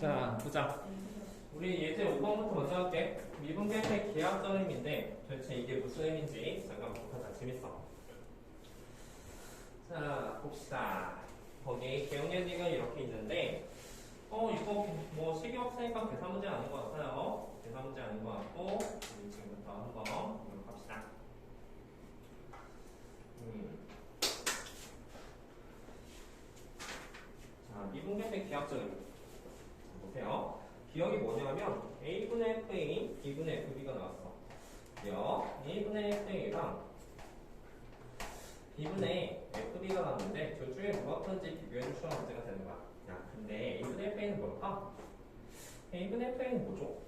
자, 보자. 우리 예제 5번부터 먼저 할게. 미분계의 기하학적 의미인데 도대체 이게 무슨 의미인지 잠깐 보자. 재밌어. 자, 봅시다. 거기 개용예지가 이렇게 있는데 이거 뭐 식이학생이니까 계산 문제 아닌 것 같아요. 계산 문제 아닌 것 같고 우리 지금부터 한번 갑시다. 자, 미분계의 기하학적 의미. 보세요. 기억이 뭐냐면 A분의 FA, B분의 FB가 나왔어. 기억 A분의 FA랑 B분의 FB가 나왔는데 둘 중에 누가 큰지 비교해줄 수가 문제가 되는 거야. 야, 근데 A분의 FA는 뭘까? A분의 FA는 뭐죠?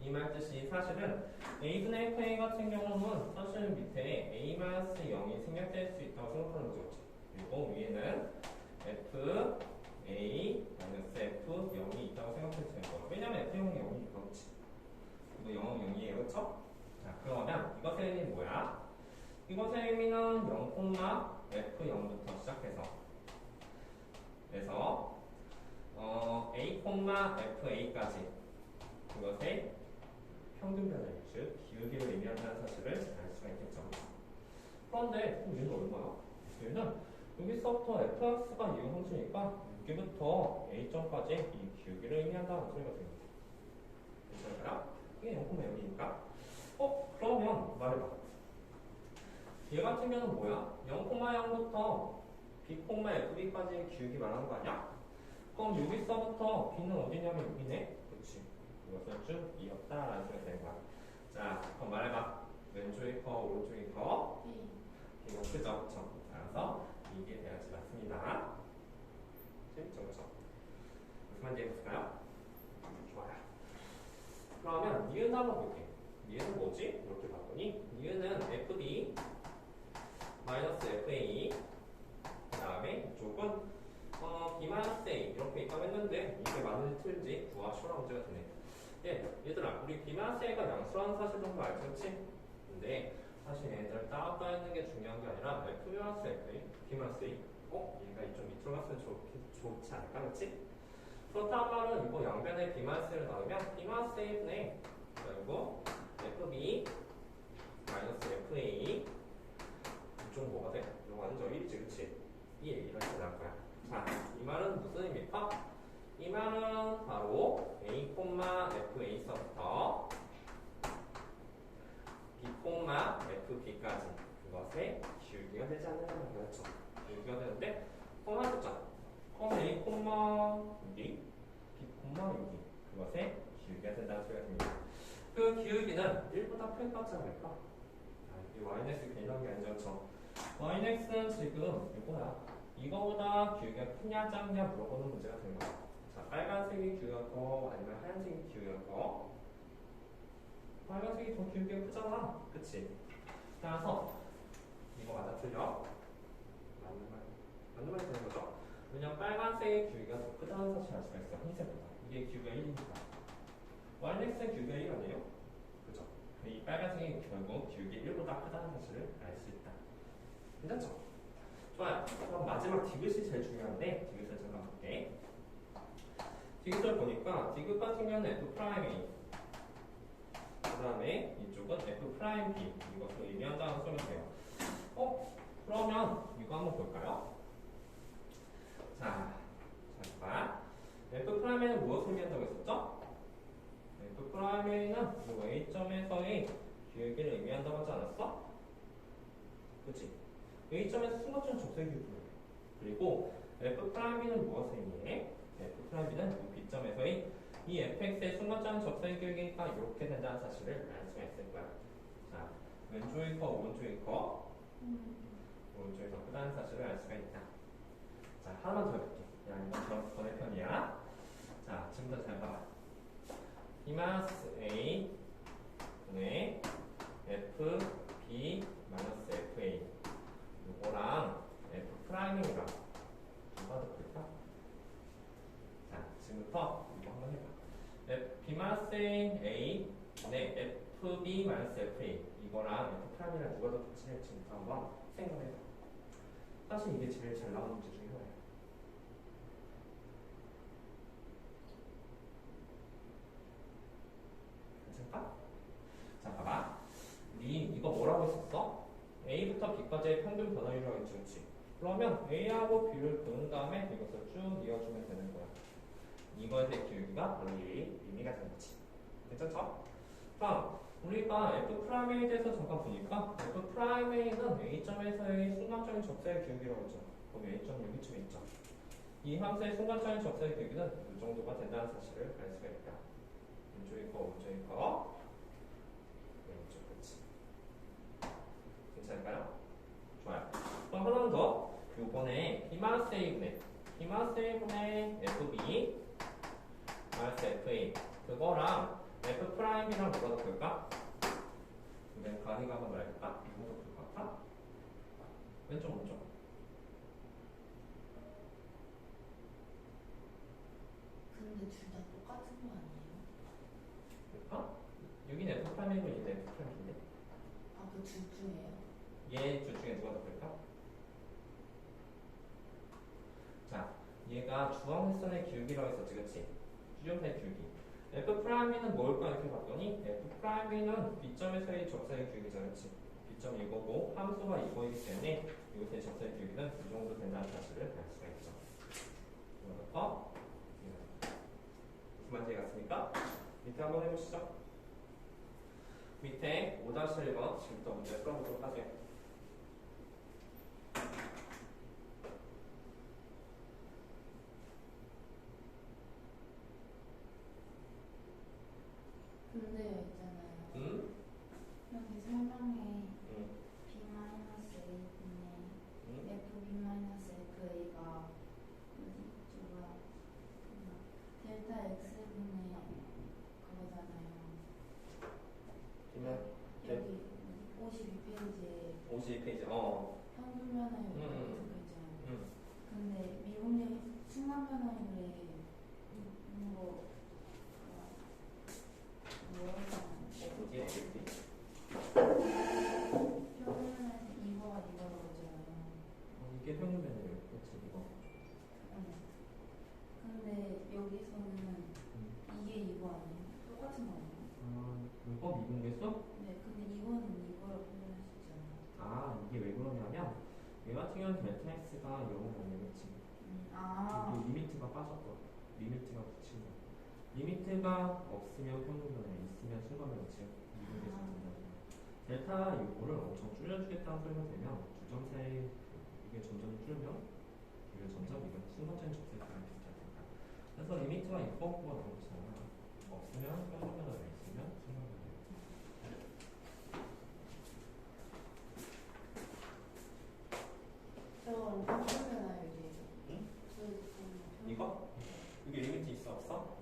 이 말 뜻이 사실은 A분의 FA 같은 경우는 사실 밑에 A-0이 생략될 수 있다고 생각하는 거죠. 그리고 위에는 F A-F 0이 있다고 생각해도 되는 거예요. 왜냐면 F0이 0이니까 그렇지. 이거 0, 0이에요. 그렇죠? 자, 그러면 이것의 의미는 뭐야? 이것의 의미는 0, F0부터 시작해서 그래서 A, FA까지 그것의 평균 변화율, 즉 기울기를 의미한다는 사실을 알 수가 있겠죠. 그런데 얘는 얼마야? 얘는 여기서부터 fx가 이용 함수니까 여기부터 a점까지 이 기울기를 의미한다는 소리가 됩니다. 괜찮을까요? 이게 0,0이니까 그러면 말해봐. 얘 같은 경우는 뭐야? 0,0부터 b,fb까지 기울기 말하는 거 아니야? 그럼 여기서부터 b는 어디냐면 여기네? 그치. 이것은 쭉 이었다라는 소리가 되는 거야. 자, 그럼 말해봐. 왼쪽이 커, 오른쪽이 커? 이거 크죠? 그쵸? 따라서 이게 돼야지 맞습니다. 재밌죠? 그쵸? 무슨 말인지 해볼까요? 좋아요. 그러면 니은 한번 볼게. 니은은 뭐지? 이렇게 봤더니 니은은 FB 마이너스 FA 그 다음에 이쪽은 B 마이너스 A 이렇게 있다고 했는데 이게 맞는지 틀린지 구하시오라 문제가 되네. 예, 얘들아 우리 B 마이너스 A가 양수라는 사실 정도 알지? 그치? 근데 사실 얘들 따로 있는 게 중요한 게 아니라 F 마이너스 FA, B 마이너스 A 얘가 이쪽 밑으로 갔으면 좋지 않을까? 그치? 그렇다는 말은 이거 양변에 B 마이너스 A를 넣으면 B 마이너스 A분의 그리고 FB 마이너스 FA 이쪽 뭐가 돼? 이거 완전 1이지 그치? 1 이렇게 나올 거야. 자, 이 말은 무슨 의미일까? 이 말은 바로 A, FA서부터 B, FB까지 그것의 기울기가 되지 않는다는 거였죠. 기울기가 되는데 콤마 숫자 A, 6, B, B, 그것의 기울기가 된다는 소리가 됩니다. 그 기울기는 1보다 클까 작을까? 이 Y넥스 괜히 나온 게 아니죠. 그렇죠? Y넥스는 지금 이거야. 이거보다 기울기가 크냐 작냐 물어보는 문제가 되는 거야. 자, 빨간색이 기울기가 커 아니면 하얀색이 기울기가 커? 빨간색이 더 기울기가 크잖아. 그치? 따라서 이거 맞아 틀려? 맞는 말이 되는 거죠? 왜냐면 빨간색의 기울기가 더 크다는 사실을 알 수가 있어. 흰색보다. 이게 기울기가 1이니까. Y넥스의 기울기가 1 아니에요? 그죠? 이 빨간색이 결국 기울기 1보다 크다는 사실을 알 수 있다. 괜찮죠? 좋아요. 그럼 마지막 디귿이 제일 중요한데 디귿을 잠깐 볼게. 디귿을 보니까 디귿 같은 경우는 F'A 그 다음에 이쪽은 F'B 이것을 의미한다는 소리가 돼요. 그러면 이거 한번 볼까요? 자, 잠깐 F'A는 무엇을 의미한다고 했었죠? F'A는 A점에서의 기울기를 의미한다고 하지 않았어? 그치? A점에서 승거점 접세 기울기 그리고 F'B는 무엇을 의미해? F'B는 B점에서의 이 fx의 승거점 접세 기울기가 이렇게 된다는 사실을 알 수가 있을 거야. 자, 왼쪽이 커, 오른쪽이 커? 오른쪽이 더 크다는 사실을 알 수가 있다. 자, 하나만 더 해볼게. 야, 이건 번외편이야. 자, 지금부터 잘 봐봐. B-A 분의 F, B, FA 이거랑 F'이랑 누가 더 클까? 자, 지금부터 이거 한번 해봐. B-A 분의 FB-FA 이거랑 F'이랑 누가 더 크지? 지금부터 한번 생각해봐. 사실 이게 제일 잘 나오는 문제 중에 하나예요. 해볼까? 자, 봐봐. 우리 이거 뭐라고 했었어? A부터 B까지의 평균 변화율이라고 했지, 그치? 그러면 A하고 B를 그은 다음에 이것을 쭉 이어주면 되는 거야. 이거에 대해 기울기가 바로 이 의미가 되는 거지. 괜찮죠? 그럼 우리가 F'A에 대해서 잠깐 보니까 F'A는 A점에서의 순간적인 접사의 기울기라고 했죠. 그럼 A점 여기쯤에 있죠. 이 함수의 순간적인 접사의 기울기는 이 정도가 된다는 사실을 알 수가 있다. 왼쪽이 거, 오른쪽이 거, 왼쪽 그치. 괜찮을까요? 좋아요. 그럼 하나는 더. 요번에 B마이너스 FB 마이너스 FA 그거랑 F'이랑 뭐가 더 클까? 그냥 가위가 한번 말할까? 이거 더 클 것 같아? 왼쪽 오른쪽? 근데 둘 다 똑같은 거 아니에요? 어? 여기는 F'이고 얘는 F'인데 아, 그 둘 중에요? 얘 둘 중에 누가 더 클까? 자, 얘가 주황색선의 기울기라고 했었지, 그치? 주점선의 기울기. F'는 뭘까 이렇게 봤더니 F'는 B점에서의 접사의 기울기잖아, 그치? B점이 이거고 함수가 이거이기 때문에 이것의 접사의 기울기는 이 정도 된다는 사실을 알 수가 있죠. 이거부터 무슨 말인지 갔습니까? 밑에 한번 해보시죠. 밑에 5-1번 지금부터 문제 풀어보도록 하죠. 근데요, 있잖아요. 응? 여기 설명에 응. B-A분의 응? FB-FA가 뭐지? 저가 델타 X분의 그거잖아요. 그러면 여기 52페이지에 52페이지 평균 변화율 응, 응. 같은 거 있잖아요. 응. 근데 미분의 순간 변화율에 있는 거 뭐였잖아요. 어디에 어디? 평균에서 이거가 이거라고 그러잖아요. 이게 평균 변화율, 그렇지 이거. 근데 여기서는 이게 이거 아니에요? 똑같은 거 아니에요? 이거 미분계수? 네, 근데 이거는 이거라고 표현할 수 있잖아요. 이게 왜 그러냐면 얘 같은 경우는 델타 x가 0은 아니겠지. 아, 이 리미트가 빠졌거든. 리미트가 붙인 거야. 리미트가 없으면 평균 변화율, 있으면 순간 변화율, 미분계수가 된다는 거야. 델타 요거를 엄청 줄여주겠다는 소리가 되면 두 점 사이 이게 점점 줄면 이게 점점 이건 순간적인 접사가 비슷하게 된다. 그래서 리미트가 있고 없고가 너무 없잖아. 없으면 평균 변화율, 있으면 순간 변화율. 저건 평균 변화율이에요. 응? 저 이거? 이게 리미트 있어 없어?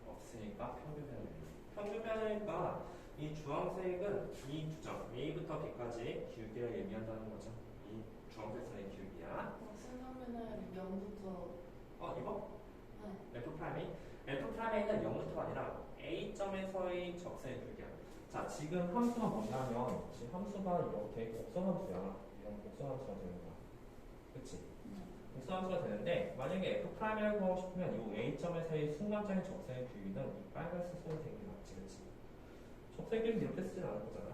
없으니까 평균 변화율. 평균 변화율과 이 주황색은 이 두 점 A부터 B까지 기울기를 의미한다는 거죠. 이 주황색 선의 기울기야. 순간 변화율이 0부터 이거? 네. F'A는 0부터가 아니라 A점에서의 접선의 기울기야. 자, 지금 함수가 뭐냐면 지금 함수가 이렇게 곡선함수야. 이런 곡선함수가 되는 거야. 그치? 곡선함수가 되는데 만약에 F'이라고 하고 싶으면 이 A점에서의 순간적인 접선의 기울기는 이 빨간색 선이 되는 게 맞지, 그치? 접선의 기울기 이렇게 쓰진 않을 거잖아.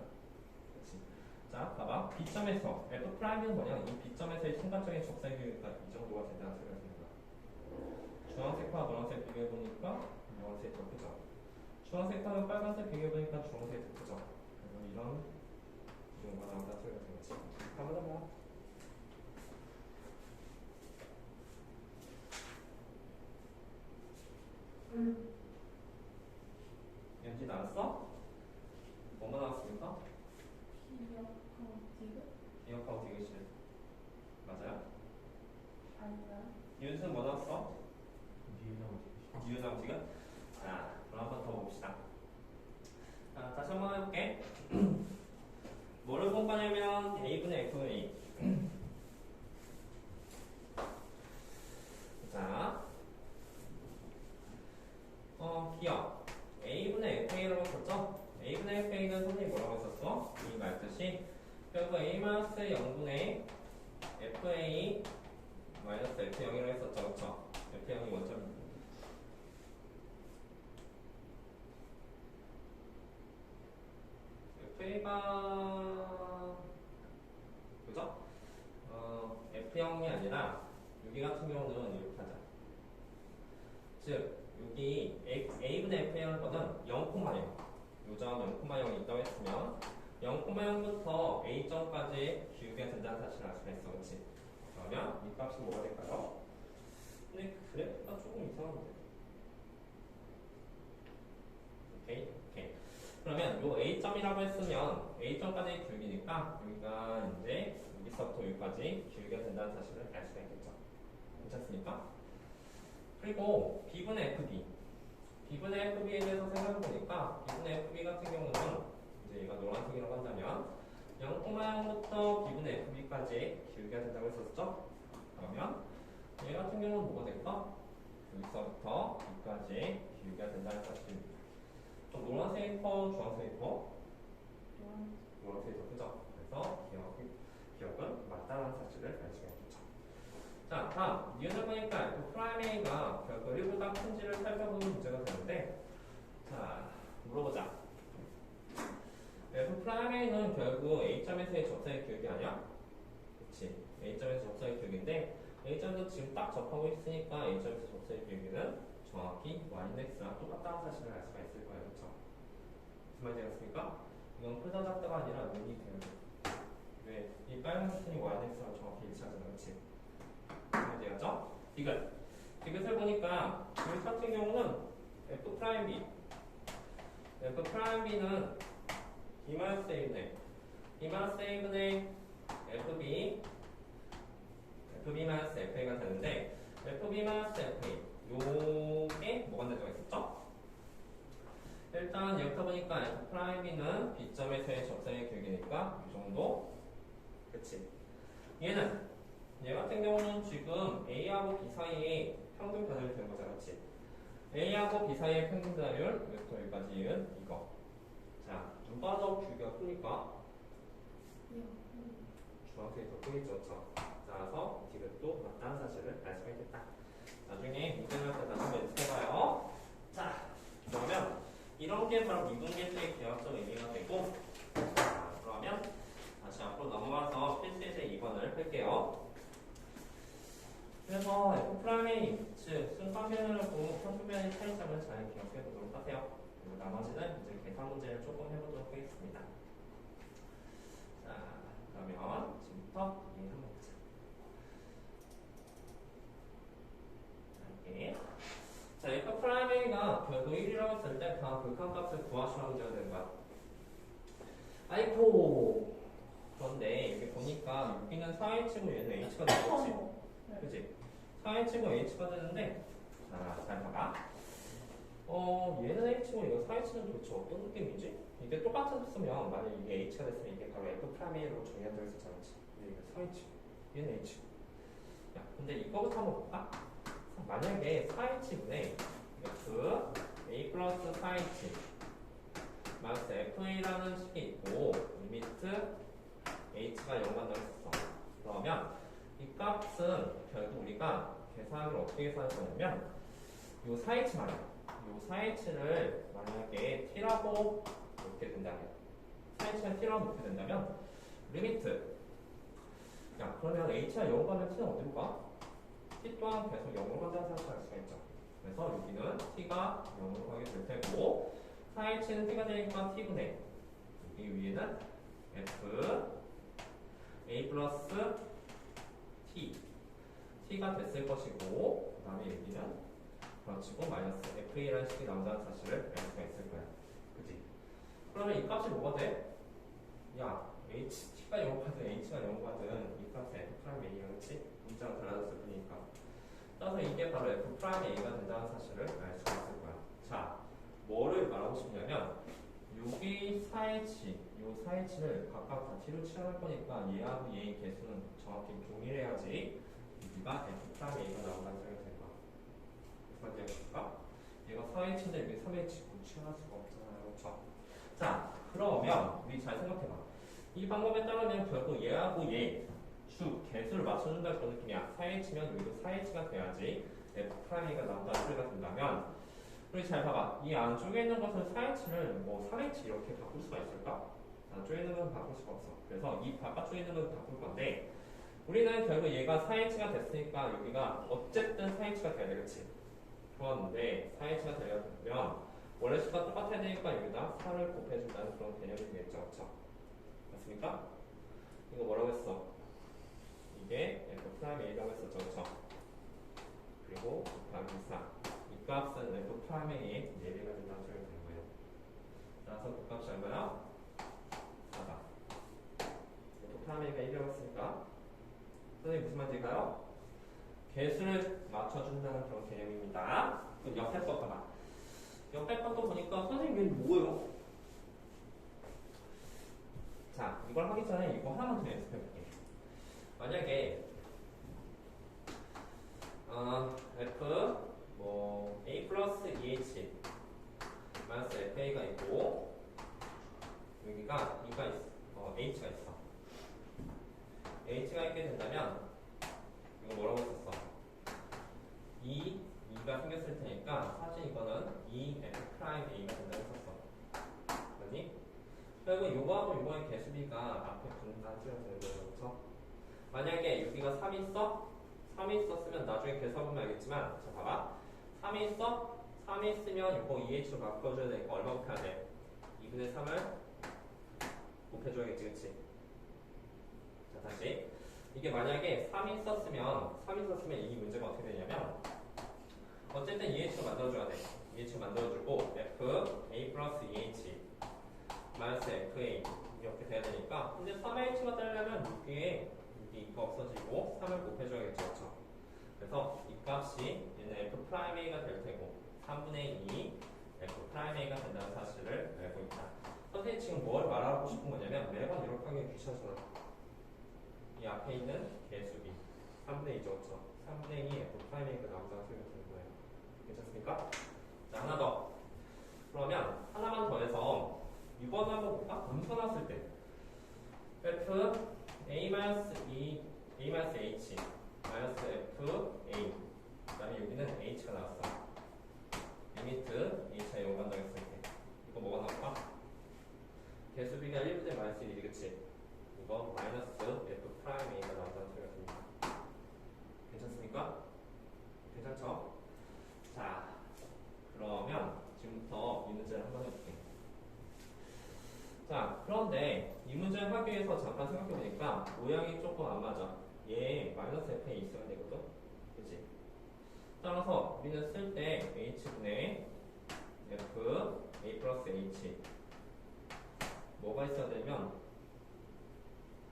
그치? 자, 봐봐. B점에서 F'은 뭐냐? 이 B점에서의 순간적인 접선의 기울기가 이 정도가 된다는 소리가 되는 거야. 주황색과 노란색 비교해보니까 노란색이 더 크죠. 주황색과 빨간색 비교해보니까 주황색이 더 크죠. 그래서 이런 경우가 나온다는 소리가 되겠지. 가보자 봐. 연지 나왔어? 뭐만 나왔습니까? 기억하고 디귿? 기억하고 디귿이 맞아요? 아닌가요? 윤수는 뭐 나왔어? 니은하고 디귿? 자, 그럼 한 번 더 봅시다. 자, 다시 한 번 해볼게. 뭐를 본 거냐면 A분의 FA. 자, 기억. A분의 FA라고 썼죠? A분의 FA는 선생님이 뭐라고 했었어? 이 말뜻이 결국 A-0분의 FA 마이너스 F0이라고 했었죠, 그쵸? F0이 원점입니다. 즉 여기 a분의 f라는 거는 0,0 요점 0,0이 있다고 했으면 0,0부터 a점까지 기울기가 된다는 사실을 알 수가 있어. 그렇지? 그러면 이 값이 뭐가 될까요? 근데 그래프가 조금 이상한데. 오케이. 그러면 요 a점이라고 했으면 a점까지 기울기니까 여기가 이제 여기서부터 여기까지 기울기가 된다는 사실을 알 수가 있겠죠. 괜찮습니까? 그리고 b분의 fb b분의 fb에 대해서 생각해보니까 b분의 fb 같은 경우는 이제 얘가 노란색이라고 한다면 0,0부터 b분의 fb까지 기울기가 된다고 했었죠? 그러면 얘 같은 경우는 뭐가 될까? 여기서부터 여기까지 기울기가 된다는 사실입니다. 좀 노란색이 커, 주황색이 커? 노란색이 더 크죠? 그래서 기억은 맞다는 사실을 알 수가 있겠죠. 자, 다음 니은을 보니까 F'A가 결국 1보다 큰지를 살펴보는 문제가 되는데, 자, 물어보자. F'A는 결국 A점에서의 접선의 기울기 아니야? 그치? A점에서 접선의 기울기인데 A점에서 지금 딱 접하고 있으니까 A점에서 접선의 기울기는 정확히 Y인덱스랑 똑같다는 사실을 알 수가 있을 거예요. 그쵸? 무슨 말이 되겠습니까? 이건 크다 작다가 아니라 눈이 돼요. 왜? 이 빨간 부분이 Y인덱스랑 정확히 일치하잖아. 그치? 무슨 말이 되겠죠? 디귿을 보니까 여기 같은 경우는 F'B F'B는 B-A분의 FB-FA가 되는데 FB-FA 요게 뭐가 된다고 했었죠? 일단 여기 보니까 F'B는 B점에서의 접선의 기울기니까 이 정도. 그치? 얘 같은 경우는 지금 A하고 B 사이에 평균 변화율이 되는 거잖아. 그치? A하고 B 사이의 평균 변화율 여기부터 여기까지는 이거. 자, 누가 더 기울기가 크니까? 주황색이 더 크겠죠. 따라서 디귿도 맞다는 사실을 알 수가 있겠다. 나중에 문제를 할 때 다시 한번 연습해봐요. 자, 그러면 이런 게 바로 미분계수의 기하학적 의미가 되고, 자, 그러면 다시 앞으로 넘어가서 필수의 2번을 할게요. 그래서 F'A, 즉 순간변을 하고 평균변의 차이점을 잘 기억해 보도록 하세요. 그리고 나머지는 이제 계산 문제를 조금 해보도록 하겠습니다. 자, 그러면 지금부터 이해 한번 보자. 이렇게. 자, F'A가 결국 1이라고 했을 때 다음 극한값을 구하시라는 문제가 되는 거야. 아이고. 그런데 이렇게 보니까 여기는 4H고 얘는 H가 되겠지. 그치? 4H고 H가 되는데, 자, 잘 봐봐. 얘는 H고 이거 4H는 도대체 어떤 느낌이지? 이게 똑같았으면, 만약 이게 H가 됐으면 이게 바로 F'A로 정의한 적이 있었잖아. 이게 4H고, 얘는 H고. 야, 근데 이거부터 한번 볼까? 만약에 4H분의 F, A 플러스 4H, 마이너스 FA라는 식이 있고, 리미트 H가 0 간다고 했었어. 그러면, 이 값은 결국 우리가 계산을 어떻게 계산할 거냐면 요 4H 말이야. 요 4H를 만약에 T라고 놓게 된다면 4H를 T라고 놓게 된다면 리미트 야 그러면 H가 0 가면 T는 어디로 가? T 또한 계속 0으로 간다는 사실을 알 수가 있죠. 그래서 여기는 T가 0으로 가게 될 테고 4H는 T가 되니까 T분의 여기 위에는 F A 플러스 T가 됐을 것이고 그 다음에 여기는 그렇지고 마이너스 FA라는 식이 나온다는 사실을 알 수가 있을 거야. 그치? 그러면 이 값이 뭐가 돼? 야 T가 0 가든 H가 0 가든 이 값은 F'A가 그치? 문자가 달라졌을 뿐이니까 따라서 이게 바로 F'A가 된다는 사실을 알 수가 있을 거야. 자, 뭐를 말하고 싶냐면 여기 4H, 요 4H를 각각 다 T로 취합할 거니까 얘하고 얘의 개수는 정확히 동일해야지 여기가 F'A가 나온다는 소리가 될 거야. 무슨 말인지 알겠습니까? 얘가 4H인데 여기 3H 취합할 수가 없잖아요. 그렇죠? 자, 그러면 우리 잘 생각해봐. 이 방법에 따르면 결국 얘하고 얘 주 개수를 맞춰준다 그런 느낌이야. 4H면 여기도 4H가 돼야지 F'A가 나온다는 소리가 된다면 우리 잘 봐봐. 이 안쪽에 있는 것은 4H를 뭐 3H 이렇게 바꿀 수가 있을까? 안쪽에 있는 건 바꿀 수가 없어. 그래서 이 바깥쪽에 있는 건 바꿀 건데 우리는 결국 얘가 4H가 됐으니까 여기가 어쨌든 4H가 돼야 되겠지. 그런데 4h가 되려면 원래 수가 똑같아야 되니까 여기다 4를 곱해준다는 그런 개념이 되겠죠. 그렇죠? 맞습니까? 이거 뭐라고 했어? 이게 F'A라고 했었죠. 그렇죠? 그리고 곱하기 4. 이 값은 F'A의 4배가 된다는 소리가 되는 거예요. 따라서 그 값이 얼마야? 4다. F'A가 1이라고 했으니까 선생님 무슨 말인지가요? 개수를 맞춰준다는 그런 개념입니다. 그럼 옆에 거 봐봐. 옆에 것도 보니까 선생님 얘는 뭐예요? 자, 이걸 하기 전에 이거 하나만 더 연습해볼게. 만약에 F A 플러스 EH 마이너스 FA가 있고 여기가 H가 있어. H가 있게 된다면 이거 뭐라고 했었어? 2가 생겼을 테니까 사실 이거는 2F'A가 된다고 했었어. 그러니? 그리고 요거하고 요거의 개수비가 앞에 분단 찍어서 되는 거예요. 그렇죠? 만약에 여기가 3이 있어? 3이 있었으면 나중에 계산해보면 알겠지만 자 봐봐 3이 있어? 3이 있으면 요거 2H로 바꿔줘야 되니까 얼마 곱해야 돼? 2분의 3을 곱해줘야겠지. 그치? 자 다시 이게 만약에 3이 있었으면 이 문제가 어떻게 되냐면 어쨌든 2H로 만들어줘야 돼. 2H로 만들어주고 F A 플러스 2H 마이너스 FA 이렇게 돼야 되니까 근데 3H가 되려면 여기에 이거 없어지고 3을 곱해줘야겠죠. 그렇죠? 그래서 이 값이 얘는 F'A가 될 테고 3분의 2 F'A가 된다는 사실을 알고 있다. 선생님 지금 뭘 말하고 싶은 거냐면 매번 이렇게 하기 귀찮잖아. 이 앞에 있는 개수비 3분의 2죠. 그렇죠? 3분의 2 F'A가 나온다는 소리가 되는 거예요. 괜찮습니까? 자 하나 더. 그러면 하나만 더 해서 이번 한번 볼까? 음수 나왔을 때 F A-H 마이너스 F-A 그 다음에 여기는 H가 나왔어. 리미트 H가 0 간다고 했을 때 이거 뭐가 나올까? 개수비가 1분의 마이너스 1이지 그치? 이거 마이너스 F'A가 나온다는 소리가 됩니다. 괜찮습니까? 괜찮죠? 자 그러면 지금부터 이 문제를 한번 해볼게. 자 그런데 이 문제를 하기 위해서 잠깐 생각해보니까 모양이 조금 안 맞아. 얘 마이너스 F에 있어야 되거든? 그치? 따라서 우리는 쓸 때 H분의 F A 플러스 H 뭐가 있어야 되면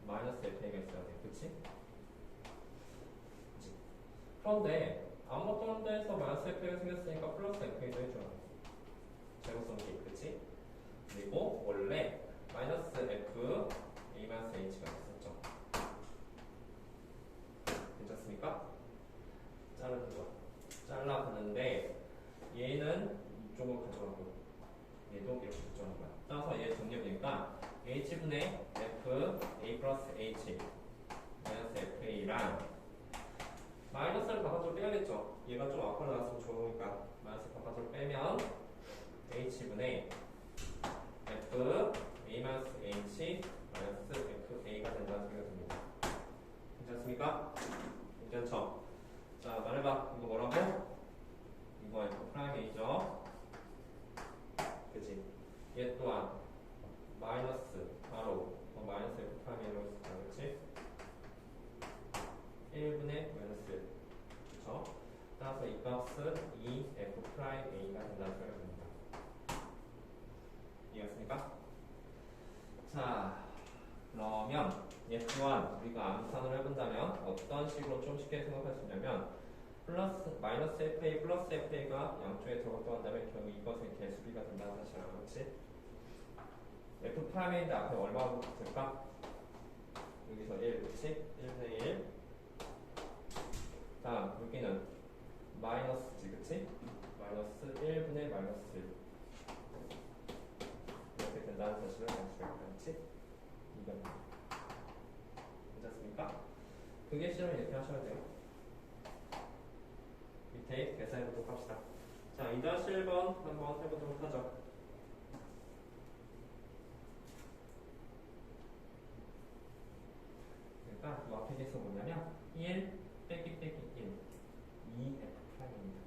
마이너스 FA가 있어야 돼. 그치? 그치? 그런데 아무것도 없는 데에서 마이너스 FA가 생겼으니까 플러스 FA도 해줘야 돼. 제곱성기 그치? 그리고 원래 마이너스 F A 마이너스 H가 있었죠. 괜찮습니까? 자르는 거. 잘라가는데 얘는 이쪽으로 가져가고 얘도 이렇게 가져가는 거야. 따라서 얘 정리해보니까 H분의 F A 플러스 H 마이너스 FA랑 마이너스를 바깥으로 빼야겠죠. 얘가 좀 앞으로 나왔으면 좋으니까 마이너스 바깥으로 빼면 H분의 F A 마이너스 H 마이너스 FA가 된다는 소리가 됩니다. 괜찮습니까? 괜찮죠? 자 말해봐. 이거 뭐라고? 이거 F'A죠. 그치? 얘 또한 마이너스 바로 마이너스 F'A로 있었다. 그치? 1분의 마이너스 1 그쵸? 따라서 이 값은 2F'A가 된다는 소리가 됩니다. 이해했습니까? 자 그러면 얘 또한 우리가 암산을 해본다면 어떤 식으로 좀 쉽게 생각할 수 있냐면 플러스 마이너스 FA 플러스 FA가 양쪽에 들어갔다 한다면 결국 이것은 개수비가 된다는 사실 알아. 그렇지? F'A인데 앞에 얼마가 붙을까? 여기서 1 그렇지? 1분의 1 다음 여기는 마이너스지 그렇지? 마이너스 1분의 마이너스 1 이렇게 된다는 사실을 알 수가 있다. 그렇지? 이겁니다. 괜찮습니까? 그게 싫으면 이렇게 하셔야 돼요. 밑에 계산해보도록 합시다. 자, 2-1번 한번 해보도록 하죠. 그러니까 이 앞에 계속 뭐냐면 1 빼기 빼기 1 2F'입니다.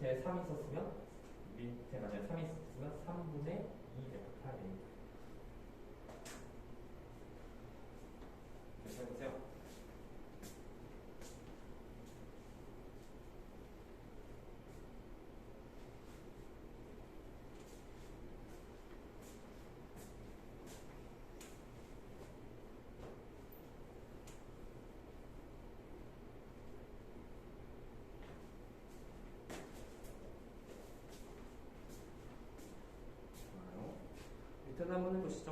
밑에 3이 있었으면 밑에 만약에 3이 있었으면 3분의 2 F 프라임입니다. 다시 해보세요. 좋아요. 밑에도 한번 해보시죠.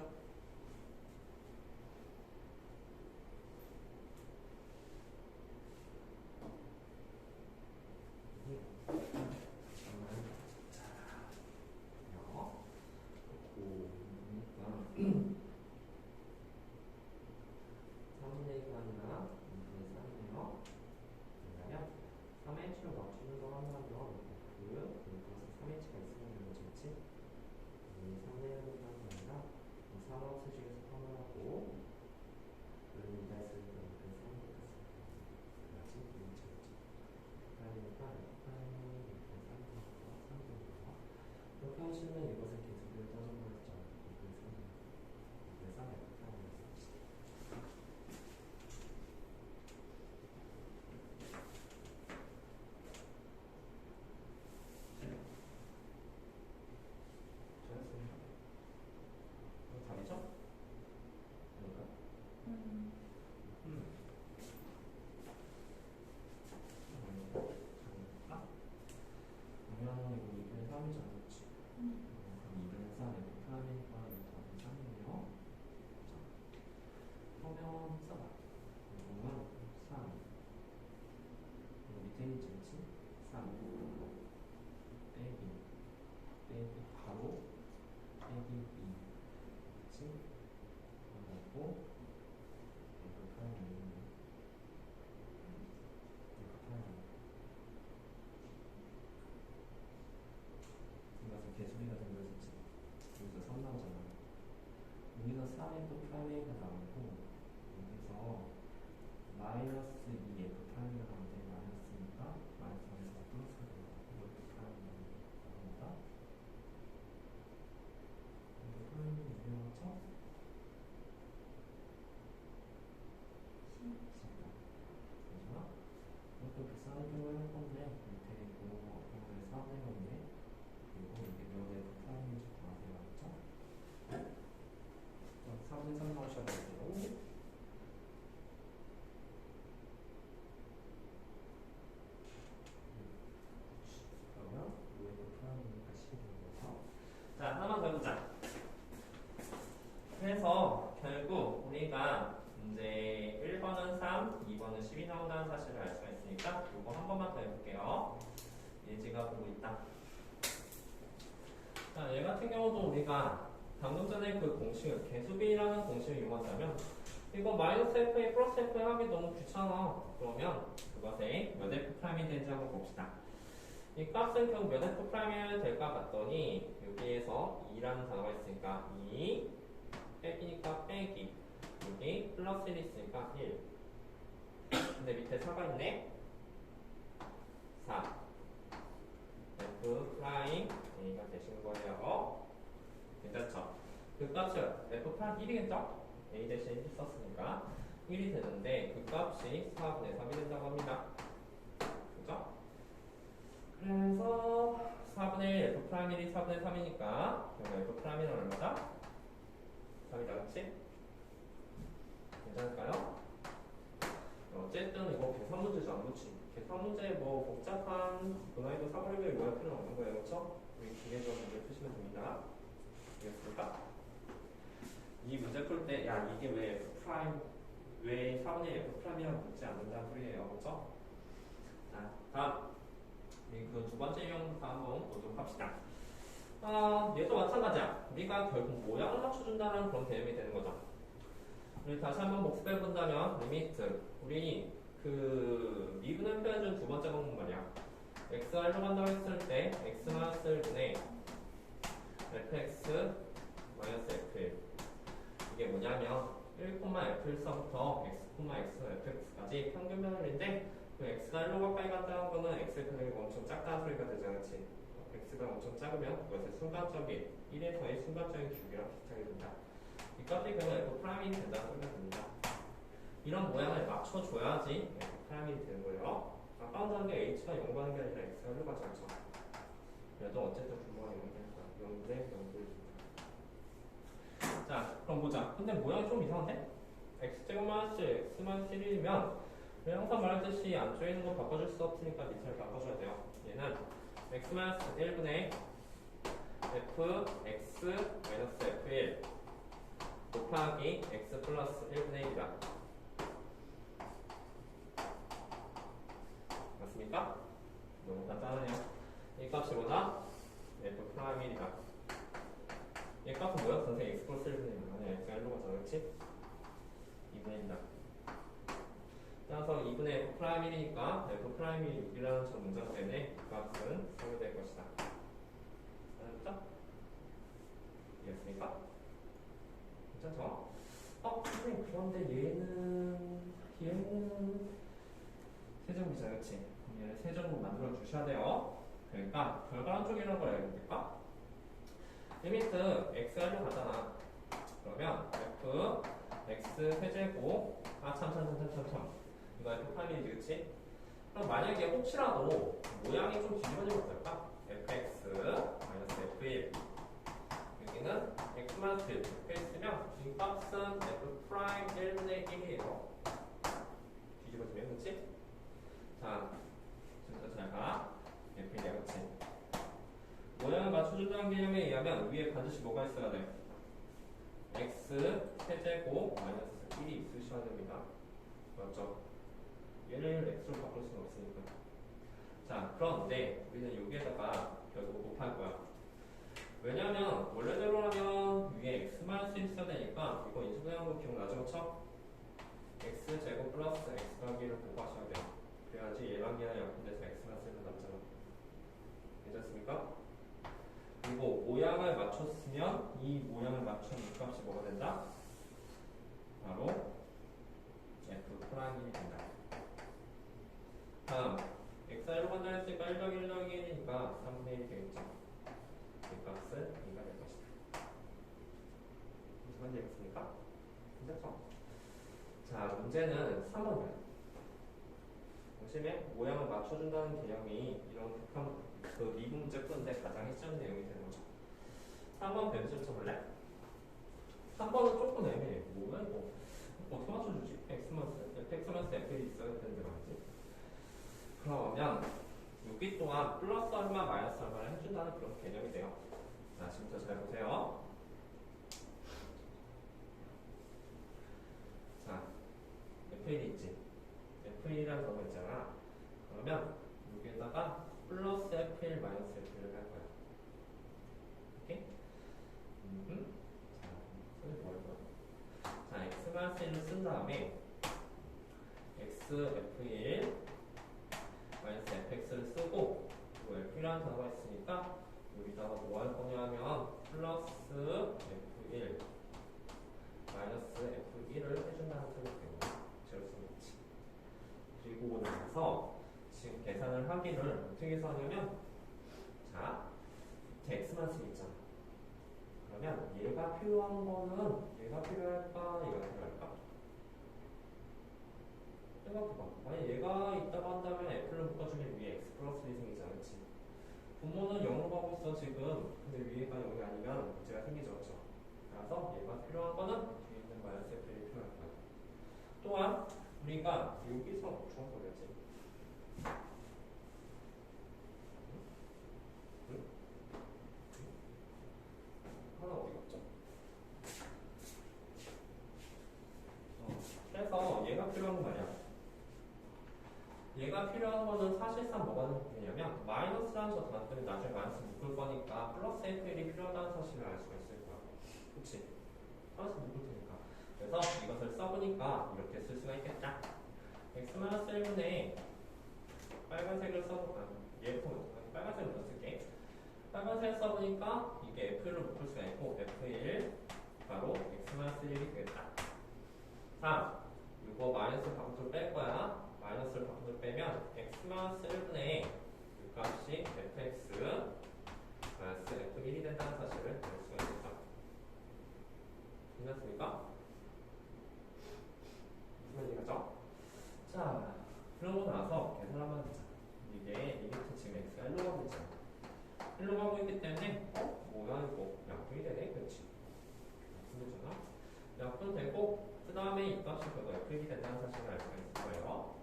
이렇게 하시면 이것을 계속해서 따져보겠죠. 그래서 잘했습니다. 답이죠? 그런가? 그러면 이거 2분의 3이지 않았지? 그럼 2분의 3, F 프라임이니까 답은 3이네요. 그러면 써봐. 이거는 3. 이거 밑에 있지, 그치? 3. 빼기 바로 빼기 2. 그치? 그리고 F 프라임이 이것은 개소리가 된 거지. 여기서 3 나오잖아. 여기서 3F 프라임가 나오고 여기서 마이너스 2F 프라임이 나오는데 마이너스니까 마이너스에서 플러스가 되고 F 프라임이 나옵니다. F 프라임이 유명하죠? 그죠? 이것도 계산을 좀 할 건데 밑에 이거 이거에 3내가 있네. 그리고 이게 몇 F 프라임인지 구하세요. 알았죠? 3분의 3 나오셔야 돼요. 그러면 5F 프라임이니까 10이 되는 거죠. 자, 하나만 더 해보자. 그래서 결국 우리가 이제 1번은 3, 2번은 10이 나온다는 사실을 알 수가 있으니까 이거 한 번만 더 해볼게요. 예지가 보고 있다. 자, 얘 같은 경우도 우리가 방금 전에 그 공식을 개수비라는 공식을 이용한다면 이거 마이너스 FA 플러스 FA 하기 너무 귀찮아. 그러면 그것에 몇 F 프라임이 되는지 한번 봅시다. 이 값은 결국 몇 F 프라임이 될까 봤더니 여기에서 2라는 단어가 있으니까 2 빼기니까 빼기 여기 플러스 1 있으니까 1 근데 밑에 4가 있네. 4 F 프라임 A가 되시는 거예요. 괜찮죠? 그 값은 F 프라임 1이겠죠? A 대신 1 썼으니까 1이 되는데 그 값이 4분의 3이 된다고 합니다. 그죠? 그래서 4분의 1 F 프라임 1이 4분의 3이니까 그럼 F 프라임은 얼마다? 3이 나갔지? 괜찮을까요? 어쨌든 이거 계산 문제죠, 안 그렇지? 계산 문제 뭐 복잡한 분화에도 사거리를 이용할 필요는 없는 거예요, 그렇죠? 우리 기계적 문제 푸시면 됩니다. 알겠습니까? 이 문제 풀 때, 야 이게 왜 F 프라임, 왜 4분의 1 F 프라임이라고 묻지 않는다는 소리예요, 그렇죠? 자, 다음 우리 그 두 번째 유형부터 한번 보도록 합시다. 얘도 마찬가지야. 우리가 결국 모양을 맞춰준다는 그런 개념이 되는 거죠. 우리 다시 한번 복습해 본다면 리미트 우리 그 미분을 표현해준 두 번째 방법 말이야. x 하려고 한다고 했을 때 x 마이너스 1분의 fx 마이너스 f1 이게 뭐냐면 1, f1서부터 x, x, fx까지 평균 변화인데 그 x가 1로 가까이 갔다는 거는 x의 가격이 엄청 작다는 소리가 되잖아, 그치? x가 엄청 작으면 그것의 순간적인 1에서의 순간적인 기울기랑 비슷하게 된다. 이 값이 그러면 f 프라임이 된다는 소리가 됩니다. 이런 모양을 맞춰줘야지 f 프라임이 되는 거예요. 아까 한다는 게 h가 0 가는 게 아니라 x가 1로 가지 않죠. 그래도 어쨌든 분모가 0이 되는 거야. 0분의 0분의 1. 자, 그럼 보자. 근데 모양이 좀 이상한데? x제곱 마이너스 x 마이너스 1이면 항상 말했듯이 안쪽에 있는 거 바꿔줄 수 없으니까 밑을 바꿔줘야 돼요. 얘는 x 마이너스 1분의 f x 마이너스 f1 곱하기 x 플러스 1분의 1이다. 맞습니까? 너무 간단하네요. 이 값이 뭐다? f 프라임 1이다. 이 값은 뭐야? 선생님 x 플러스 1분의 1. 아니 x가 1로 가잖아, 그렇지? 2분의 1이다. 따라서 2분의 f 프라임 1이니까 f 프라임 6이라는 저 문장 때문에 이 값은 3이 될 것이다. 알았죠? 이해했습니까? 괜찮죠? 선생님 그런데 얘는 세제곱이잖아, 그치? 얘는 세제곱 만들어 주셔야 돼요. 그러니까 결과한 쪽이라는 걸 알게 될까? 리미트 x가 1로 가잖아. 그러면 f x 세제곱 이거 f 프라임이지, 그치? 그럼 만약에 혹시라도 모양이 좀 뒤집어지면 어떨까? fx 마이너스 f1 여기는 x 마이너스 1 이렇게 있으면 이 값은 f 프라임 1분의 1이에요. 뒤집어지면, 그치? 자, 지금부터 잘 가. f이야, 그치? 모양을 맞춰준다는 개념에 의하면 위에 반드시 뭐가 있어야 돼? x 세제곱 마이너스 1이 있으셔야 됩니다. 맞죠? 얘를 x로 바꿀 수는 없으니까. 자, 그런데 우리는 여기에다가 결국 곱할 거야. 왜냐면 원래대로라면 위에 x-1 써야 되니까 이거 인수분해한 거 기억나죠? 그쵸? x제곱 플러스 x 더하기를 곱하셔야 돼요. 그래야지 예방기나 약분돼서 x-1을 남잖아. 괜찮습니까? 그리고 모양을 맞췄으면 이 모양을 맞춘 이 값이 뭐가 된다? 바로 f 프라임이 된다. 다음 xi로 간다 했으니까 1 더하기 1 더하기 1이니까 3분의 1이 되겠죠. 이 값은 2가 될 것이다. 무슨 말인지 알겠습니까? 괜찮죠? 자, 문제는 3번이야. 중심에 모양을 맞춰준다는 개념이 이런 극한 그 미분 문제 푸는데 가장 핵심 내용이 되는 거죠. 3번 변수 쳐볼래? 3번은 조금 애매해. 뭐야 이거? 어떻게 맞춰주지? x만스 f이 있어야 되는데 말이지. 그러면 여기 또한 플러스 얼마 마이너스 얼마를 해준다는 그런 개념이 돼요. 자, 지금부터 잘 보세요. 자, f1이 있지. f1이라는 거가 있잖아. 그러면 여기에다가 플러스 f1 마이너스 f1을 할 거야. 오케이? 자, 선생님 뭐 할 거야? 자, x 마이너스 1을 쓴 다음에 x f1 마이너스 fx를 쓰고 그리고 f라는 단어가 있으니까 여기다가 뭐 할 거냐면 플러스 f1 마이너스 f1을 해준다는 소리가 되고 제로 쓰면 있지. 그리고 나서 지금 계산을 하기를 어떻게 해서 하냐면 자, 밑에 x만 쓰고 있잖아. 그러면 얘가 필요한 거는 얘가 필요할까? 얘가 필요할까? 생각해봐. 만약 얘가 있다고 한다면 f를 묶어주면 위에 x 플러스 1이 생기잖아, 그치? 분모는 0으로 가고 있어 지금. 근데 위에가 0이 아니면 문제가 생기죠, 그쵸? 그래서 얘가 필요한 거는 뒤에 있는 마이너스 f이 필요할 거야. 또한 우리가 여기서 중앙거리였지. 하나 어디 갔죠? 그래서 얘가 필요한 거 말이야. 얘가 필요한 거는 사실상 뭐가 되냐면 마이너스라는 저 단점이 나중에 마이너스 묶을 거니까 플러스 f1이 필요하다는 사실을 알 수가 있을 거야. 그치? 플러스 묶을 테니까. 그래서 이것을 써보니까 이렇게 쓸 수가 있겠다. x-1분의 빨간색을 써볼까? 빨간색을 더 쓸게. 빨간색 써보니까 이게 f를 묶을 수가 있고 f1 바로 x-1이 되겠다. 3. 이거 마이너스 바깥으로 뺄 거야. 마이너스를 바깥으로 빼면 없이 그거 F이 된다는 사실을 알 수가 있을 거예요.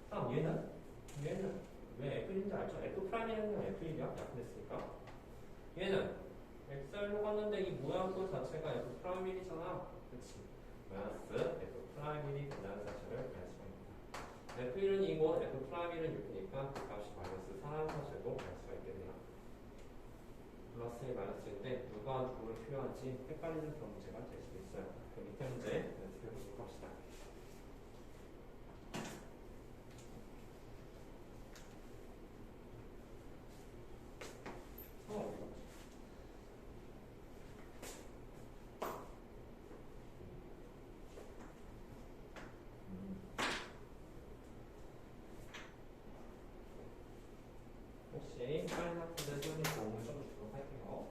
다음 얘는 왜 F인지 알죠? F 프라임이라는 F1이야. 약분했으니까. 얘는 X를 갔는데 이 모양도 자체가 F 프라임이잖아. 그치? 마이너스 F 프라임이 된다는 사실을 알 수가 있다. F1은 2고 F 프라임은 6이니까 그 값이 마이너스 4라는 사실도 알 수가 있겠네요. 플러스 마이너스인데 누가 누구를 필요한지 헷갈리는 그런 문제가 될 수도 있어요. 그 밑에 문제 연습해보도록 합시다. 혹시 다른 학생들 선생님 도움을 좀 주도록 할게요.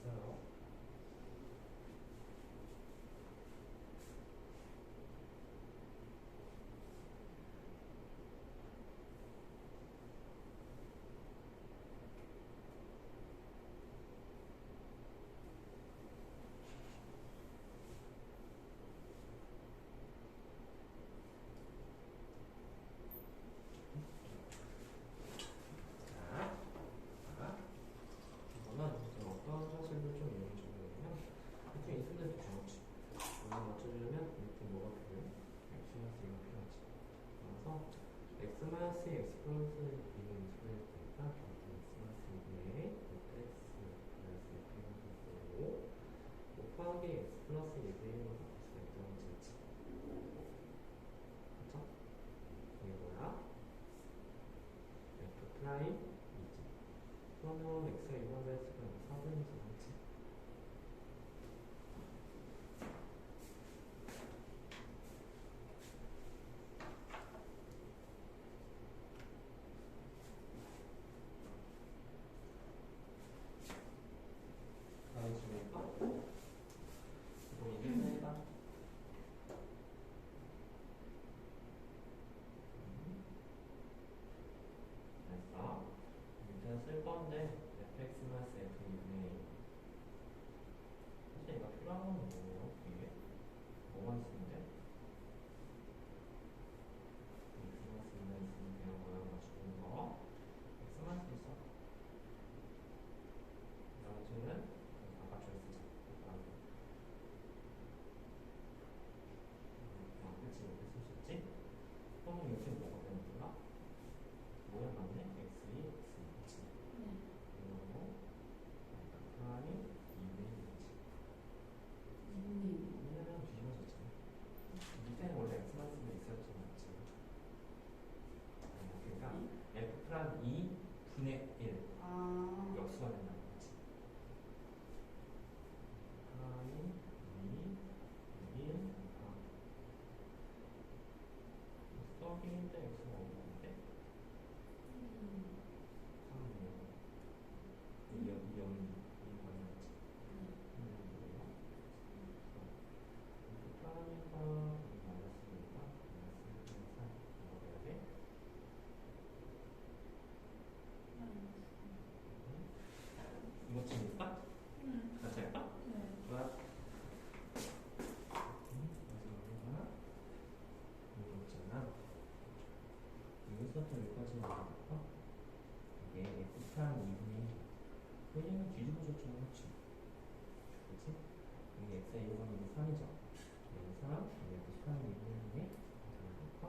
됐어요. 자, 이거는 좀 어떤 사실을 좀 이용해 주냐면 이렇게 있으면 되죠. 이걸 맞춰주려면 이렇게 뭐가 필요해? X-X가 필요하지. 그래서 X-X 플러스 2는 소개했으니까 X-2에 X 플러스 X가 5 곱하기 X 플러스 2로 바꿀 수가 있다고 했지. 그쵸? 이게 뭐야? F 프라임 그러면 x가 2보다 x가 4분의 4겠지? 나와있으니까 이거 이기는 해봐. 됐어. 일단 쓸 건데 fx 마이너스 f2분의 사실 이거 필요한 건 뭐예요? 이게? 뭐가 있으면 돼? x 마이너스 2가 있으면 그냥 모양 맞추는 거 x 마이너스 있어. 나머지는 바깥쪽에 쓰자. 그치? 이렇게 쓸 수 있지? 그러면 이렇게 뭐가 되는 거야? 모양 맞네? x2, x2 그치? 그리고 프라임 2분의 1이지. 왜냐면 뒤집어졌잖아. 밑에는 원래 x만 쓰면 있었잖아. 그러니까 f 프라임 2분의 1 역수가 된다는 거지. 프라임 2, 1 써기인데 x가 없는데 3이요. 2 0이 맞지? 프라임이가 마이너스니까 마이너스 3 이거 해야 돼? 이거 지금 있다? 같이 할까? 좋아. 마지막에가 이거 있잖아. 여기서부터 여기까지 나와볼까? 이게 x 프라임 2분의 1 왜냐면 뒤집어졌잖아. 그치? 그치? 이게 x의 1번은 이게 3이죠? 여기 3, 여기 x 프라임 2분의 1이 볼까?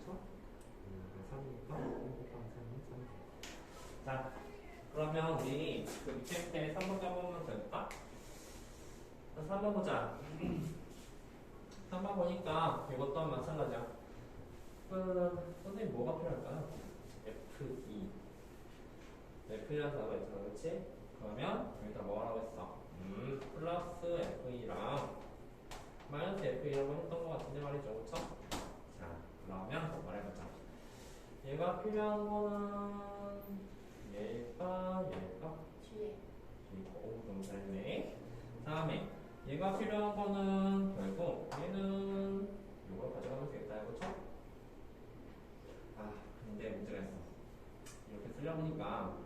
그렇죠? 3이니까 1 곱하기 3은 3. 자, 그러면 우리 그 밑에 3번 잡으면 될까? 3번 보자. 3번 보니까 이것 또한 마찬가지야. 선생님 뭐가 필요할까요? F2. F2라는 단어가 있잖아, 그렇지? 그러면 여기다 뭐 하라고 했어? 플러스 F2랑 마이너스 F2라고 했던 것 같은데 말이죠, 그렇죠? 자, 그러면 말해보자. 얘가 필요한 거는 얘가 뒤에. 이거 너무 잘했네. 다음에 얘가 필요한 거는 결국 얘는 이걸 가져가면 되겠다, 그렇죠? 아, 근데 문제가 있어. 이렇게 쓰려보니까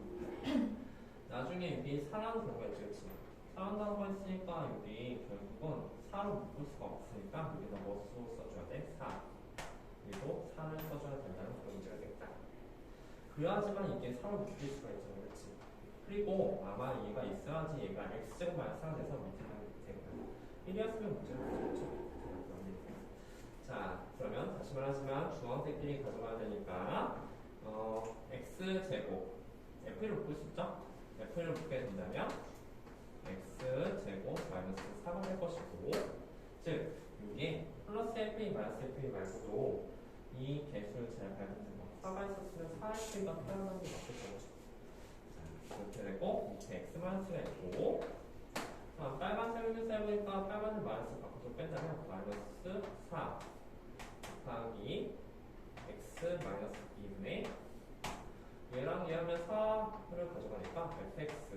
나중에 여기 4라는 단어가 있지, 그렇지? 4라는 단어가 있으니까 여기 결국은 4로 묶을 수가 없으니까 여기다 뭐 써줘야 돼? 4. 그리고 4를 써줘야 된다는 그런 문제가 되겠다. 그래야지만 이게 4로 묶일 수가 있잖아, 그렇지? 그리고 아마 얘가 있어야지 얘가 x제곱 마이너스 4가 돼서 밑에 하는 되거든. 1이었으면 문제가 없겠죠. 자, 그러면 다시 말하지만 주황색끼리 가져가야 되니까 x제곱 f를 묶을 수 있죠? f를 묶게 된다면 x제곱 마이너스 4가 될 것이고, 즉 이게 플러스 f 마이너스 f 말고도 이 개수를 잘 발견된 거 4가 있었으면 4f가 태어나는 게 맞겠죠. 이렇게 되고 밑에 x-가 있고, 빨간색을 써보니까 빨간색 마이너스 바꿔서 뺀다면 마이너스 4 곱하기 x 마이너스 2분의 얘랑 얘하면 4를 가져가니까 fx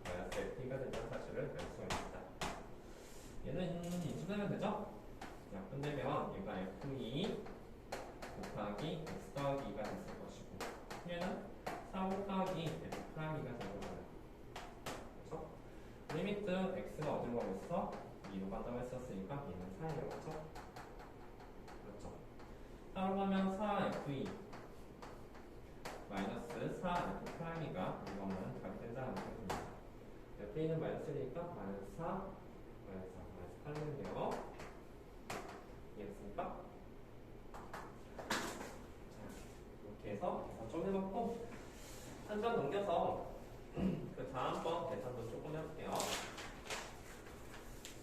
마이너스 f가 된다는 사실을 알 수가 있다. 얘는 인수되면 되죠? 약분되면 얘가 f2 곱하기 x 더하기 2가 됐을 것이고, 얘는 4 곱하기 f 프라임이가 되는 거예요. 그렇죠? 리미트 x가 어디로 가고 있어? 2로 간다고 했었으니까 얘는 4예요. 그렇죠? 그렇죠. 4로 가면 4f2 마이너스 4f 프라임이가 이거는 답이 된다는 뜻입니다. f는 마이너스니까 마이너스 4 마이너스 4 마이너스 8이네요. 이해됐습니까? 자, 이렇게 해서 계산 좀 해봤고, 한 번 넘겨서 그 다음번 계산도 조금 해볼게요.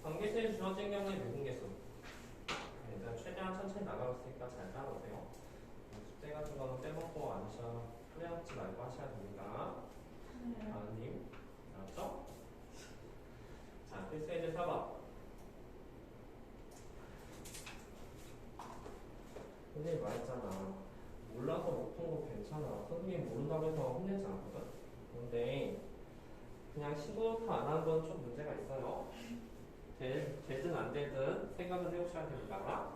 관계수에 주어진 경우에 미분계수. 일단 최대한 천천히 나가봤으니까 잘 따라오세요. 숙제 같은 거는 빼먹고 안 하셔. 후회하지 말고 하셔야 됩니다. 다은님, 알았죠? 자, 필수 예제 4번. 선생님 말했잖아. 몰라서 못한 거 괜찮아. 선생님 모른다고 해서 혼내지 않거든. 근데 그냥 시도부터 안 하는 건 좀 문제가 있어요. 되든 안 되든 생각은 해보셔야 됩니다.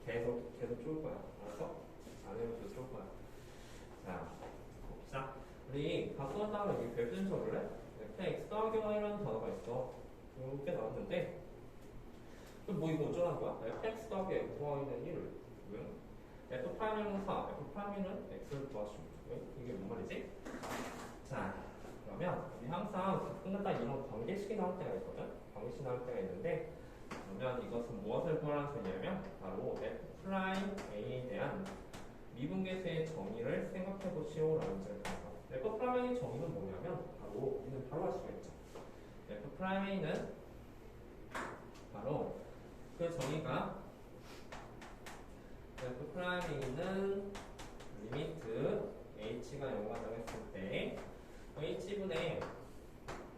계속 좋을 거야. 알았어? 안 해도 좋을 거야. 자, 봅시다. 우리 바꾸는 다음에 여기 별표 좀 쳐볼래? x 더하기 y라는 단어가 있어. 이거 꽤 나왔는데, 그럼 뭐 이거 어쩌라는 거야? fx 더하기 fy는 1. 왜? f 프라임은 4, f 프라임은 x를 구하시면 돼. 이게 뭔 말이지? 자, 그러면 우리 항상 가끔가다 이런 관계식이 나올 때가 있거든. 관계식 나올 때가 있는데, 그러면 이것은 무엇을 구하라는 소리냐면 바로 f 프라임 a에 대한 미분계수의 정의를 생각해 보시오라는 문제를 가서 f 프라임 a의 정의는 뭐냐면 바로 우리는 바로 할 수가 있죠. f 프라임 a는 바로 그 정의가 f 프라임 a는 리미트 h가 0가 정했을 때 h분의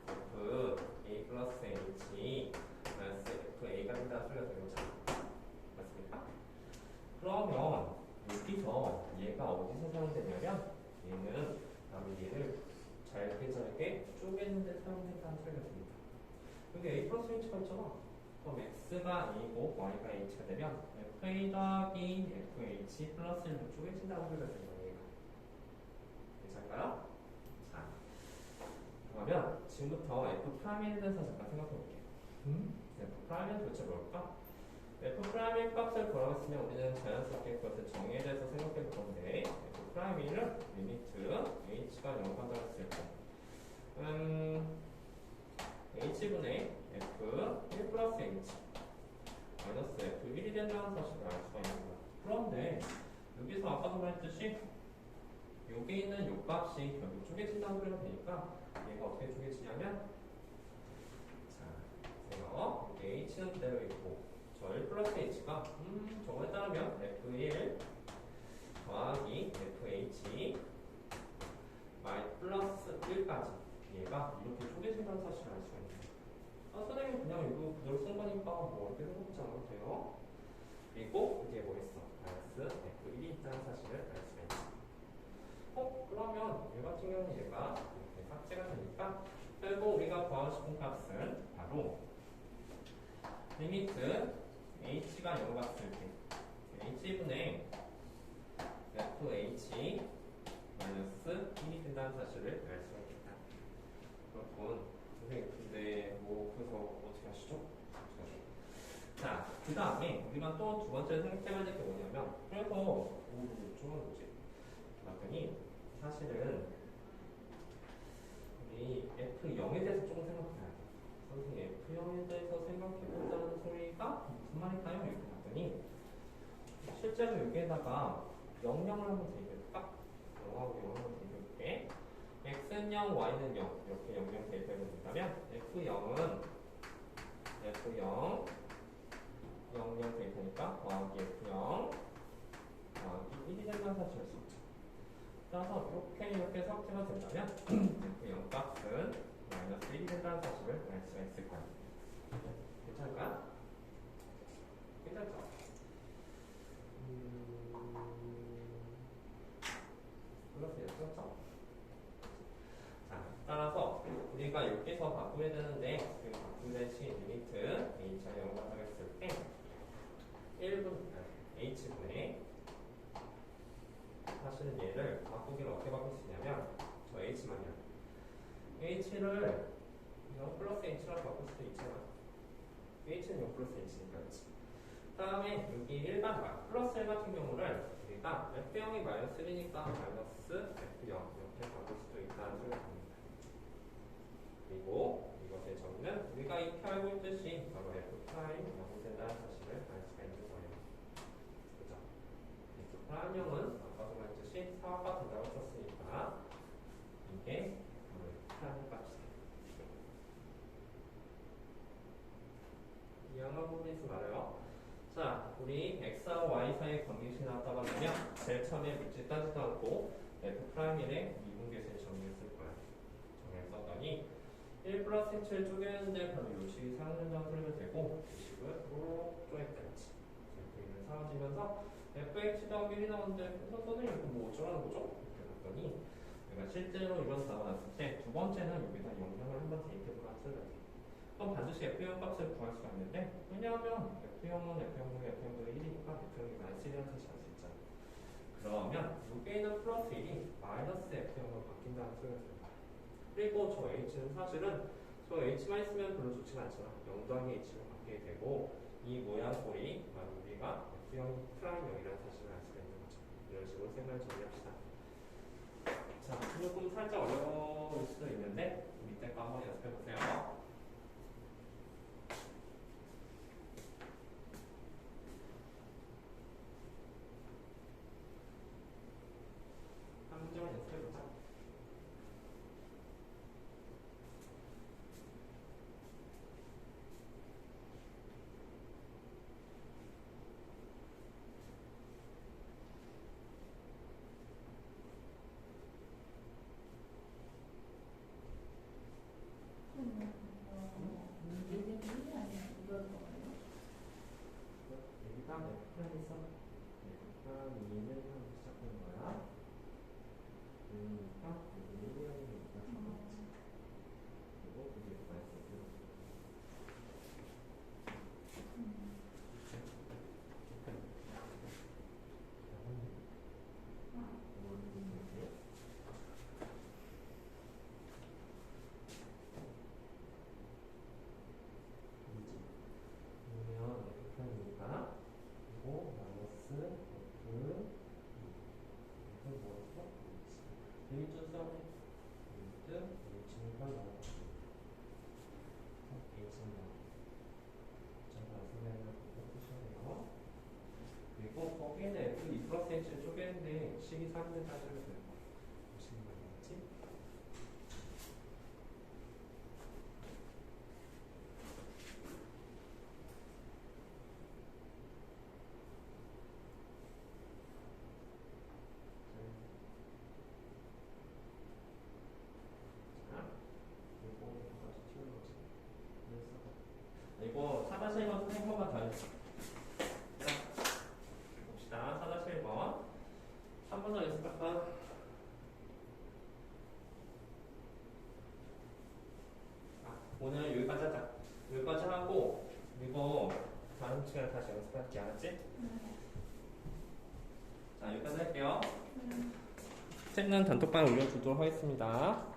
f a 플러스 h 마이너스 f a가 된다는 소리가 되는 거죠. 맞습니까? 그러면 여기서 얘가 어디서 사용되냐면 얘는 바로 얘를 잘게 쪼개는데 사용된다는 소리가 됩니다. 여기 a 플러스 h가 있잖아. 그럼 x가 a고 y가 h가 되면 fa 더하기 fh 플러스 1로 쪼개진다는 소리가 되는 거예요. 괜찮을까요? 자, 그러면 지금부터 f 프라임에 대해서 잠깐 생각해 볼게요. f 프라임은 도대체 뭘까? f 프라임의 값을 구하고 있으면 우리는 자연스럽게 그것의 정의에 대해서 생각해 볼 건데, f 프라임은 리미트 h가 0가 되었을 때 h분의 f 1 플러스 h 마이너스 f 1이 된다는 사실을 알 수가 있는 거야. 그런데 여기서 아까도 말했듯이 여기 있는 요 값이 결국 쪼개진다고 그러면 되니까 얘가 어떻게 쪼개지냐면 자, 보세요. 여기 h는 그대로 있고 저 1 플러스 h가 저거에 따르면 f1 더하기 fh 마이 플러스 1까지 얘가 이렇게 쪼개진다는 사실을 알 수가 있어요. 선생님 그냥 이거 그대로 쓴 거니까 뭐 어렵게 생각하지 않아도 돼요. 그리고 이게 뭐 있어? 마이너스 f1이 있다는 사실을 알 수가 있어. 그러면 얘 같은 경우는 얘가 이렇게 삭제가 되니까 결국 우리가 구하고 싶은 값은 바로 리미트 h가 0 같을 때 h분의 fh 마이너스 1이 된다는 사실을 알 수가 있겠다. 그렇군. 선생님 근데 뭐 그래서 어떻게 하시죠? 자, 그 다음에 우리가 또 두 번째 생각해봐야 될 게 뭐냐면 그래서 좀 뭐지? 봤더니 사실은 우리 F0에 대해서 조금 생각해야 돼. 선생님 F0에 대해서 생각해보자는 소리가 무슨 말일까요? 이렇게 봤더니 실제로 여기에다가 00을 한번 대입해볼까? 0하고 0을 한번 대입해볼게. x는 0, y는 0 이렇게 00 대입해본다면 F0은 F0 00 대입하니까 더하기 F0 더하기 1이 된다는 사실을 수 있죠. 따라서 이렇게 삭제가 된다면 F0 값은 마이너스 1이 된다는 사실을 알 수가 있을 거야. 괜찮을까? 괜찮죠? 플러스 1 그렇죠? 자, 따라서 우리가 여기서 바꾸게 되는데 지금 바꾼 대신 리미트 h가 0을 하겠을 때 1분 h분의 사실은 얘를 바꾸기를 어떻게 바꿀 수 있냐면 저 h만요. h를 0 플러스 h라고 바꿀 수도 있잖아. h는 0 플러스 h니까 그렇지. 다음에 여기 일반 플러스 1 같은 경우를 우리가 f0이 마이너스 1이니까 마이너스 f0 이렇게 바꿀 수도 있다는 소리가 됩니다. 그리고 이것의 정의는 우리가 익히 알고 있듯이 바로 f 프라임 0이 된다는 사실을 알 수가 있는 거예요. 그죠? f 프라임 0은 아까도 말했듯이 4가 된다고 썼으니까 이게 바로 프라임 값이다. 이해한 부분이 있으면 말해요. 자, 우리 x와 y 사이의 관계식이 나왔다고 하면 제일 처음에 묻지 따지도 않고 f'1의 미분계수를 정리했을 거야. 정리했었더니 1 플러스 h를 쪼개는데 바로 이 식이 사용된다고 풀면 되고 이 식을 이렇게 쪼갰다 했지. f는 사라지면서 fh 더하기 1이 나오는데 그래서 선생님 이거 뭐 어쩌라는 거죠? 이렇게 봤더니 내가 실제로 이런 사고가 났을 때 두 번째는 여기다 영향을 한번 대입해보라는 소리가 돼. 그럼 반드시 F0 값을 구할 수가 있는데 왜냐하면 F0은 F0분의 F0분의 1이니까 F0이 마이너스 1이라는 뜻이 알 수 있잖아. 그러면 여기에 있는 플러스 1이 마이너스 F0으로 바뀐다는 소리가 들어요. 그리고 저 H는 사실은 저 H만 있으면 별로 좋진 않지만 0 더하기 H로 바뀌게 되고 이 모양꼴이 바로 우리가 F0 프라임 0이라는 사실을 알 수가 있는 거죠. 이런 식으로 생각을 정리합시다. 자, 조금 살짝 어려울 수도 있는데 밑에 거 한번 연습해보세요. 한 문제만 연습해보자. 성분을 따지면 되는 거. 무슨 말이지? 이거 4-1번 선생님 한 번만 더 해주세요. 봅시다. 4-1번. 3번 더 연습할까? 오늘 여기까지 하자. 여기까지 하고, 이거 다음 시간에 다시 연습할게. 알았지? 자, 여기까지 할게요. 책은 단톡방에 올려주도록 하겠습니다.